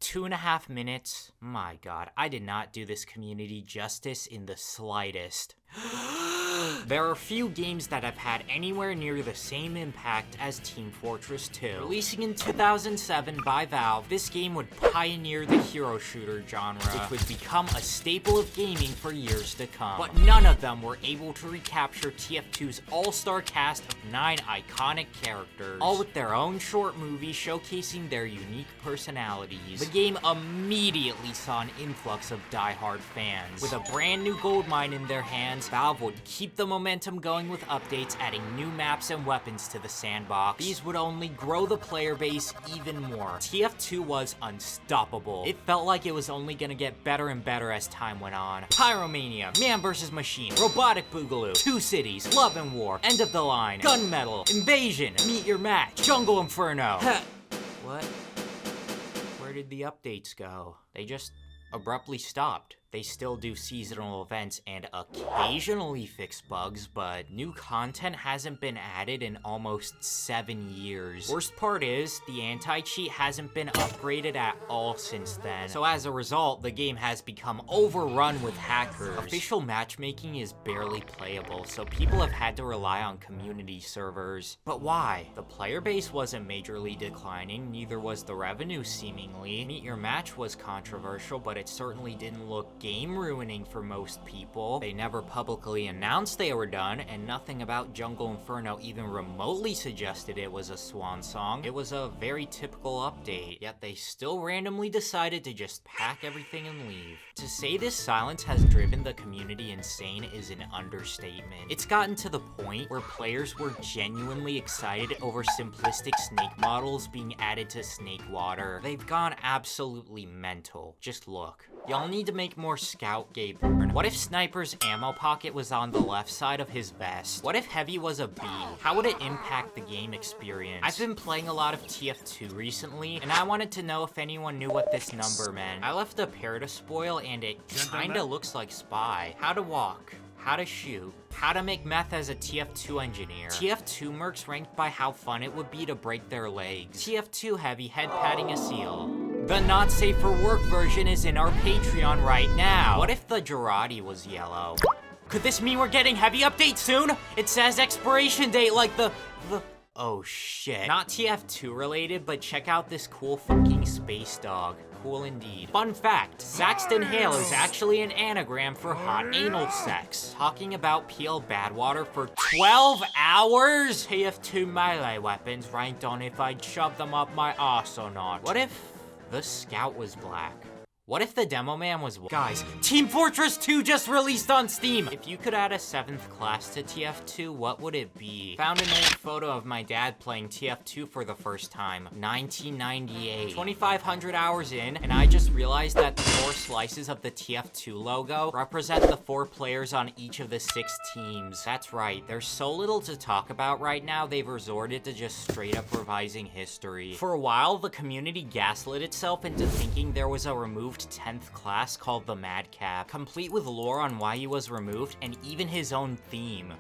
2.5 minutes. My god, I did not do this community justice in the slightest. There are few games that have had anywhere near the same impact as Team Fortress 2. Releasing in 2007 by Valve, this game would pioneer the hero shooter genre, which would become a staple of gaming for years to come. But none of them were able to recapture TF2's all-star cast of 9 iconic characters, all with their own short movie showcasing their unique personalities. The game immediately saw an influx of die-hard fans. With a brand new goldmine in their hands, Valve would keep the momentum going with updates, adding new maps and weapons to the sandbox. These would only grow the player base even more. TF2 was unstoppable. It felt like it was only gonna get better and better as time went on. Pyromania, Man vs. Machine, Robotic Boogaloo, Two Cities, Love and War, End of the Line, Gunmetal, Invasion, Meet Your Match, Jungle Inferno. What? Where did the updates go? They just abruptly stopped. They still do seasonal events and occasionally fix bugs, but new content hasn't been added in almost 7 years. Worst part is, the anti-cheat hasn't been upgraded at all since then. So as a result, the game has become overrun with hackers. Official matchmaking is barely playable, so people have had to rely on community servers. But why? The player base wasn't majorly declining, neither was the revenue seemingly. Meet Your Match was controversial, but it certainly didn't look game ruining for most people. They never publicly announced they were done, and nothing about Jungle Inferno even remotely suggested it was a swan song. It was a very typical update, yet they still randomly decided to just pack everything and leave. To say this silence has driven the community insane is an understatement. It's gotten to the point where players were genuinely excited over simplistic snake models being added to Snake Water. They've gone absolutely mental. Just look. Y'all need to make more Scout Gabe. What if Sniper's ammo pocket was on the left side of his vest? What if Heavy was a B? How would it impact the game experience? I've been playing a lot of TF2 recently, and I wanted to know if anyone knew what this number meant. I left a pair to spoil, and it kinda looks like Spy. How to walk. How to shoot, how to make meth as a TF2 engineer. TF2 mercs ranked by how fun it would be to break their legs. TF2 Heavy head patting a seal. The not safe for work version is in our Patreon right now. What if the Girardi was yellow? Could this mean we're getting Heavy update soon? It says expiration date like the oh shit. Not TF2 related, but check out this cool fucking space dog. Cool indeed. Fun fact, Saxton Hale is actually an anagram for hot anal sex. Talking about PL Badwater for 12 hours? TF2 melee weapons ranked on if I'd shove them up my arse or not. What if the Scout was black? What if the Demo Man was white? Guys, Team Fortress 2 just released on Steam! If you could add a 7th class to TF2, what would it be? Found an old photo of my dad playing TF2 for the first time. 1998. 2,500 hours in, and I just realized that the 4 slices of the TF2 logo represent the 4 players on each of the 6 teams. That's right, there's so little to talk about right now, they've resorted to just straight up revising history. For a while, the community gaslit itself into thinking there was a removed 10th class called the Madcap, complete with lore on why he was removed and even his own theme.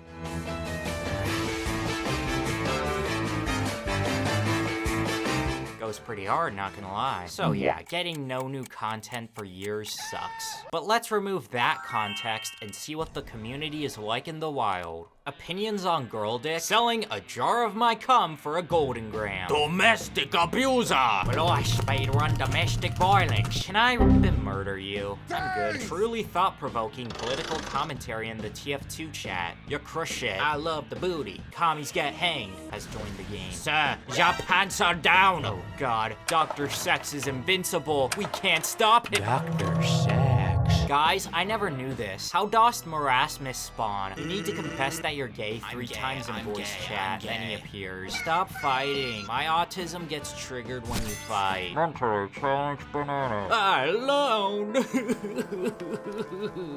Goes pretty hard, not gonna lie. So yeah, getting no new content for years sucks. But let's remove that context and see what the community is like in the wild. Opinions on girl dick? Selling a jar of my cum for a golden gram. Domestic abuser! Will I speedrun domestic violence? Can I rip and murder you? I'm good. Truly thought-provoking political commentary in the TF2 chat. Your crush it. I love the booty. Commies get hanged has joined the game. Sir, your pants are down! Oh god, Dr. Sex is invincible. We can't stop him. Dr. Sex. Guys, I never knew this. How dost Marasmus spawn? You need to confess that you're gay 3 times in voice chat, then he appears. Stop fighting. My autism gets triggered when you fight. Mentally challenged banana. Alone.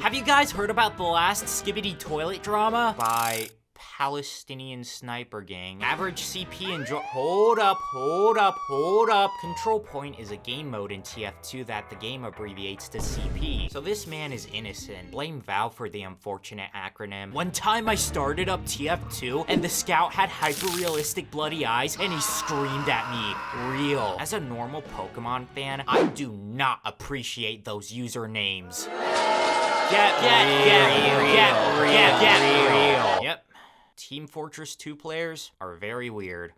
Have you guys heard about the last Skibbity toilet drama? By Palestinian sniper gang. Average CP and hold up. Control point is a game mode in TF2 that the game abbreviates to CP. So this man is innocent. Blame Valve for the unfortunate acronym. One time I started up TF2 and the scout had hyper-realistic bloody eyes and he screamed at me. Real. As a normal Pokemon fan, I do not appreciate those usernames. Get real. Yep. Team Fortress 2 players are very weird.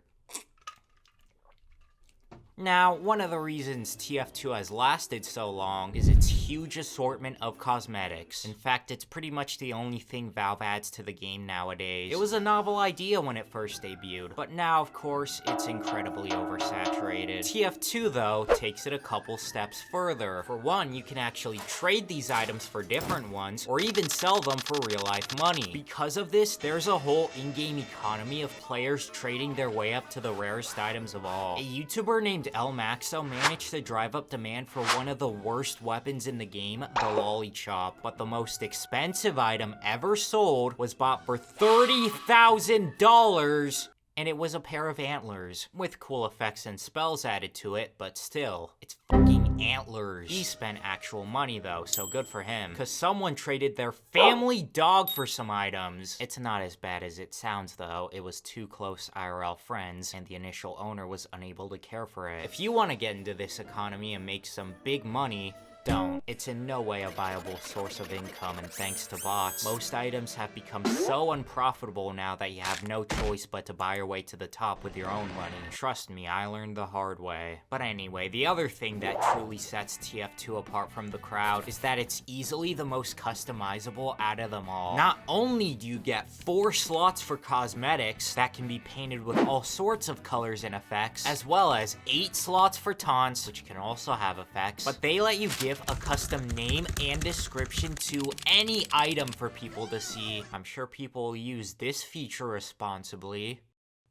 Now, one of the reasons TF2 has lasted so long is its huge assortment of cosmetics. In fact, it's pretty much the only thing Valve adds to the game nowadays. It was a novel idea when it first debuted, but now, of course, it's incredibly oversaturated. TF2, though, takes it a couple steps further. For one, you can actually trade these items for different ones, or even sell them for real-life money. Because of this, there's a whole in-game economy of players trading their way up to the rarest items of all. A YouTuber named El Maxo managed to drive up demand for one of the worst weapons in the game, the Lollychop. But the most expensive item ever sold was bought for $30,000, and it was a pair of antlers, with cool effects and spells added to it, but still, it's fucking antlers. He spent actual money though, so good for him, cause someone traded their family dog for some items. It's not as bad as it sounds though. It was two close IRL friends, and the initial owner was unable to care for it. If you want to get into this economy and make some big money, don't. It's in no way a viable source of income, and thanks to bots, most items have become so unprofitable now that you have no choice but to buy your way to the top with your own money. Trust me, I learned the hard way. But anyway, the other thing that truly sets TF2 apart from the crowd is that it's easily the most customizable out of them all. Not only do you get 4 slots for cosmetics that can be painted with all sorts of colors and effects, as well as 8 slots for taunts, which can also have effects, but they let you give a custom name and description to any item for people to see. I'm sure people will use this feature responsibly.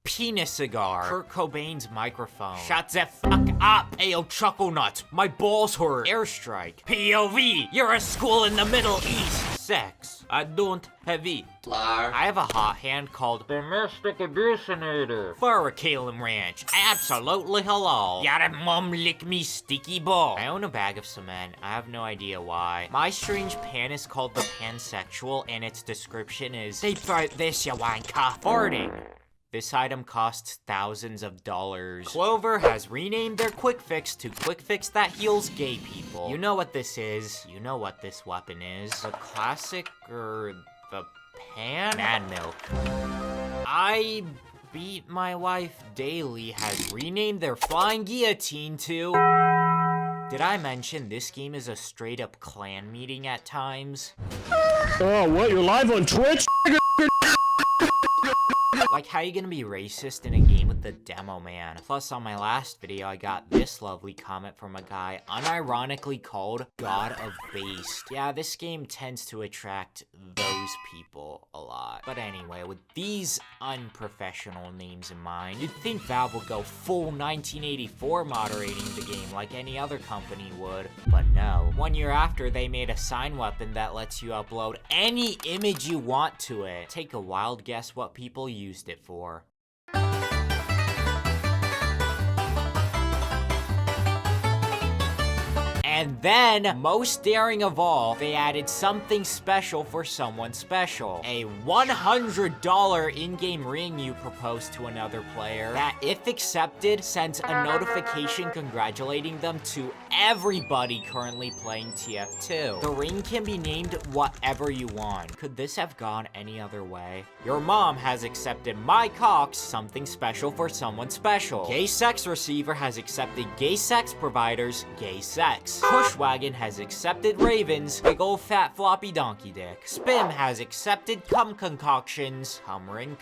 Penis cigar. Kurt Cobain's microphone. Shut the fuck up. Ayo, chuckle nuts. My balls hurt. Airstrike. POV. You're a school in the Middle East. Sex. I don't have it. I have a hot hand called Domestic Abusinator. Furricalum Ranch. Absolutely halal. Your mom lick me sticky ball. I own a bag of cement. I have no idea why. My strange pan is called the pansexual, and its description is, deep throat this, you wanker. Farting. This item costs thousands of dollars. Clover has renamed their Quick Fix to Quick Fix that heals gay people. You know what this is. You know what this weapon is. The classic, or the pan? Man milk. I Beat My Wife Daily has renamed their Flying Guillotine to... Did I mention this game is a straight up clan meeting at times? Oh, what? You're live on Twitch? Like, how you gonna be racist in a game with the demo man? Plus, on my last video, I got this lovely comment from a guy unironically called God of Based. Yeah, this game tends to attract those people a lot. But anyway, with these unprofessional names in mind, you'd think Valve would go full 1984 moderating the game like any other company would. But no. 1 year after, they made a sign weapon that lets you upload any image you want to it. Take a wild guess what people used it for. And then, most daring of all, they added something special for someone special. A $100 in-game ring you propose to another player that, if accepted, sends a notification congratulating them to everybody currently playing TF2. The ring can be named whatever you want. Could this have gone any other way? Your mom has accepted my cocks, something special for someone special. Gay sex receiver has accepted gay sex providers, gay sex. Pushwagon has accepted Ravens, big ol' fat floppy donkey dick. Spim has accepted cum concoctions, cum ring.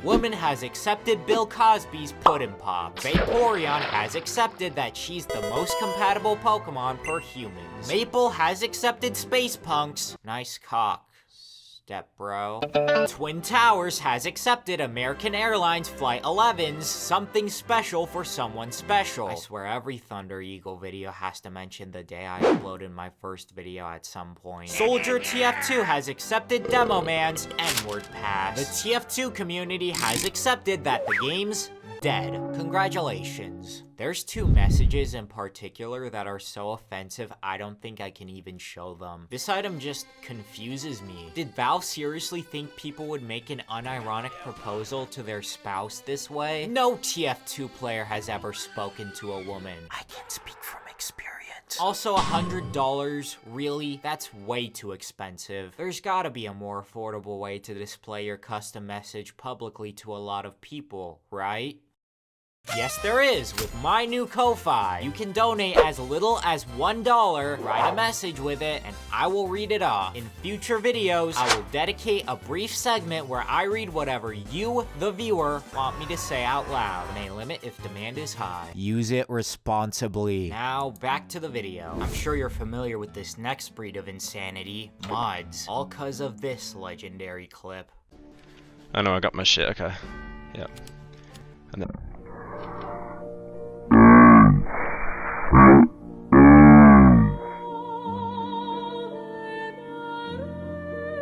Woman has accepted Bill Cosby's puddin' pops. Vaporeon has accepted that she's the most compatible Pokemon for humans. Maple has accepted space punks. Nice cock. step, bro. Twin Towers has accepted American Airlines Flight 11's Something Special for Someone Special. I swear every Thunder Eagle video has to mention the day I uploaded my first video at some point. Soldier TF2 has accepted Demo Man's N-word pass. The TF2 community has accepted that the game's dead. Congratulations. There's two messages in particular that are so offensive I don't think I can even show them. This item just confuses me. Did Valve seriously think people would make an unironic proposal to their spouse this way? No TF2 player has ever spoken to a woman. I can speak from experience. Also, $100? Really? That's way too expensive. There's gotta be a more affordable way to display your custom message publicly to a lot of people, right? Yes, there is. With my new Ko-Fi, you can donate as little as $1, write a message with it, and I will read it off. In future videos, I will dedicate a brief segment where I read whatever you, the viewer, want me to say out loud. May limit if demand is high. Use it responsibly. Now, back to the video. I'm sure you're familiar with this next breed of insanity, mods, all cause of this legendary clip. I know, I got my shit, okay. Yep. And then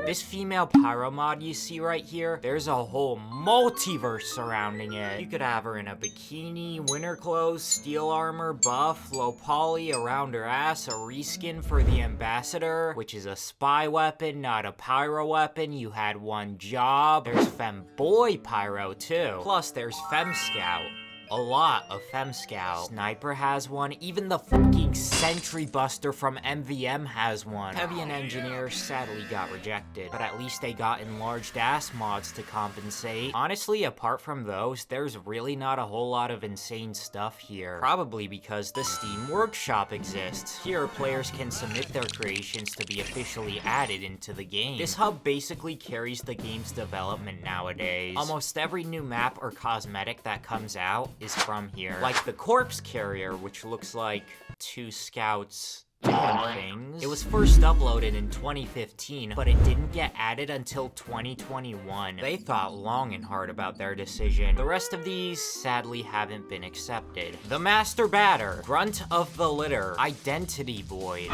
this female pyro mod you see right here, there's a whole multiverse surrounding it. You could have her in a bikini, winter clothes, steel armor, buff, low poly around her ass, a reskin for the ambassador, which is a spy weapon, not a pyro weapon. You had one job. There's femboy pyro too. Plus there's fem scout. A lot of fem scout. Sniper has one. Even the fucking Sentry Buster from MVM has one. Heavy and Engineer sadly got rejected, but at least they got enlarged ass mods to compensate. Honestly, apart from those, there's really not a whole lot of insane stuff here. Probably because the Steam Workshop exists. Here, players can submit their creations to be officially added into the game. This hub basically carries the game's development nowadays. Almost every new map or cosmetic that comes out is from here. Like the Corpse Carrier, which looks like two scouts doing things. It was first uploaded in 2015, but it didn't get added until 2021. They thought long and hard about their decision. The rest of these sadly haven't been accepted. The Master Batter, Grunt of the Litter, Identity Void,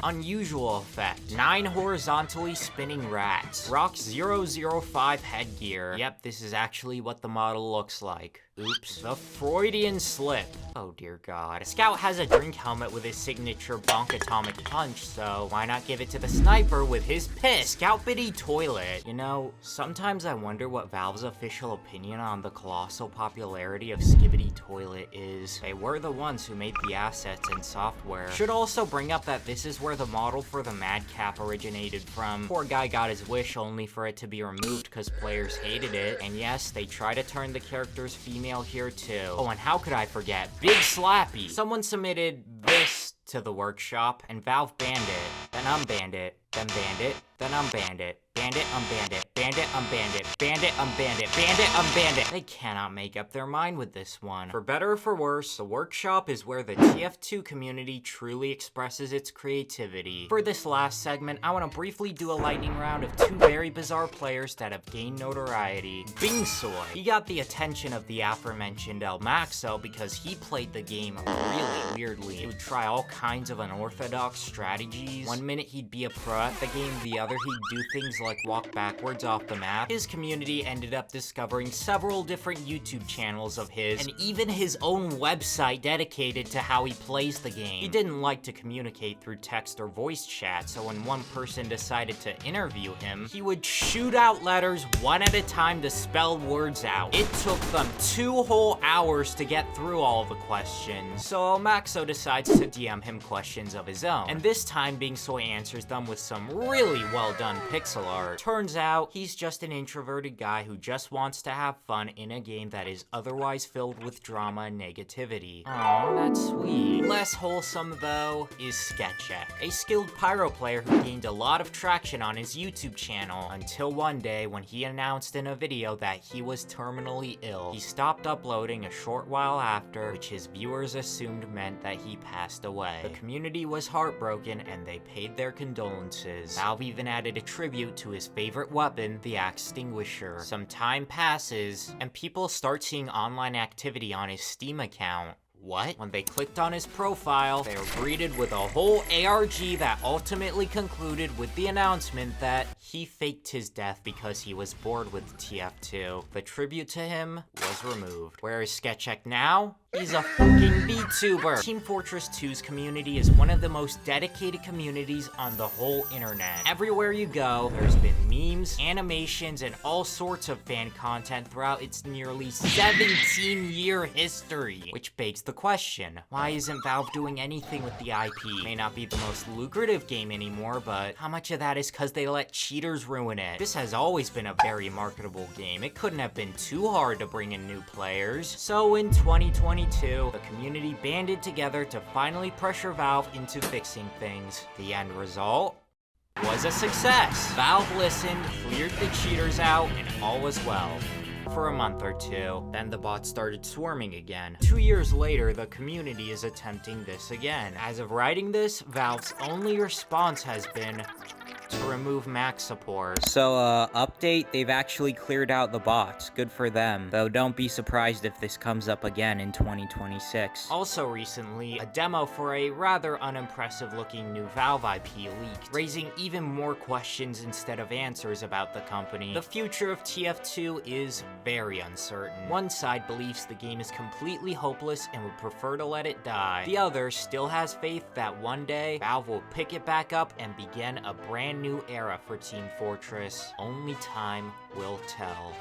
Unusual Effect, 9 horizontally spinning rats, Rock 005 headgear. Yep, this is actually what the model looks like. Oops. The Freudian Slip. Oh dear god. Scout has a drink helmet with his signature bonk atomic punch, so why not give it to the sniper with his piss? Scout Biddy Toilet. You know, sometimes I wonder what Valve's official opinion on the colossal popularity of Skibbity Toilet is. They were the ones who made the assets and software. Should also bring up that this is where the model for the Madcap originated from. Poor guy got his wish only for it to be removed because players hated it. And yes, they try to turn the characters female here too. Oh, and how could I forget? Big Slappy. Someone submitted this to the workshop, and Valve banned it. Then unbanned it. Then banned it. Then unbanned it. Banned it, unbanned it. Banned it, unbanned it. Banned it, unbanned it. Banned it, unbanned it. They cannot make up their mind with this one. For better or for worse, the workshop is where the TF2 community truly expresses its creativity. For this last segment, I want to briefly do a lightning round of two very bizarre players that have gained notoriety. Bingsoy. He got the attention of the aforementioned El Maxo because he played the game really weirdly. He would try all kinds of unorthodox strategies. One minute he'd be a pro at the game, the other he'd do things like walk backwards off the map. His community ended up discovering several different YouTube channels of his, and even his own website dedicated to how he plays the game. He didn't like to communicate through text or voice chat, so when one person decided to interview him, he would shoot out letters one at a time to spell words out. It took them 2 whole hours to get through all the questions, so Maxo decides to DM him questions of his own, and this time Bingsoy answers them with some really well done pixel art. Turns out, he's just an introverted guy who just wants to have fun in a game that is otherwise filled with drama and negativity. Aw, that's sweet. Less wholesome, though, is Sketchek, a skilled pyro player who gained a lot of traction on his YouTube channel, until one day when he announced in a video that he was terminally ill. He stopped uploading a short while after, which his viewers assumed meant that he passed away. The community was heartbroken and they paid their condolences. Valve even added a tribute to his favorite weapon, the axe extinguisher. Some time passes, and people start seeing online activity on his Steam account. What? When they clicked on his profile, they were greeted with a whole ARG that ultimately concluded with the announcement that he faked his death because he was bored with TF2. The tribute to him was removed. Where is SketchCheck now? He's a fucking VTuber. Team Fortress 2's community is one of the most dedicated communities on the whole internet. Everywhere you go, there's been memes, animations, and all sorts of fan content throughout its nearly 17-year history. Which begs the question, why isn't Valve doing anything with the IP? May not be the most lucrative game anymore, but how much of that is because they let cheaters ruin it? This has always been a very marketable game. It couldn't have been too hard to bring in new players. So in 2022, the community banded together to finally pressure Valve into fixing things. The end result was a success. Valve listened, cleared the cheaters out, and all was well. For a month or two. Then the bots started swarming again. 2 years later, the community is attempting this again. As of writing this, Valve's only response has been to remove max support. So, update, they've actually cleared out the bots. Good for them. Though don't be surprised if this comes up again in 2026. Also recently, a demo for a rather unimpressive looking new Valve IP leaked, raising even more questions instead of answers about the company. The future of TF2 is very uncertain. One side believes the game is completely hopeless and would prefer to let it die. The other still has faith that one day, Valve will pick it back up and begin a brand new era for Team Fortress. Only time will tell.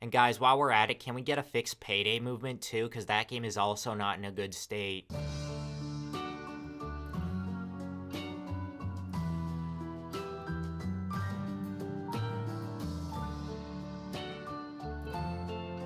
And guys, while we're at it, can we get a fixed Payday movement too? Because that game is also not in a good state.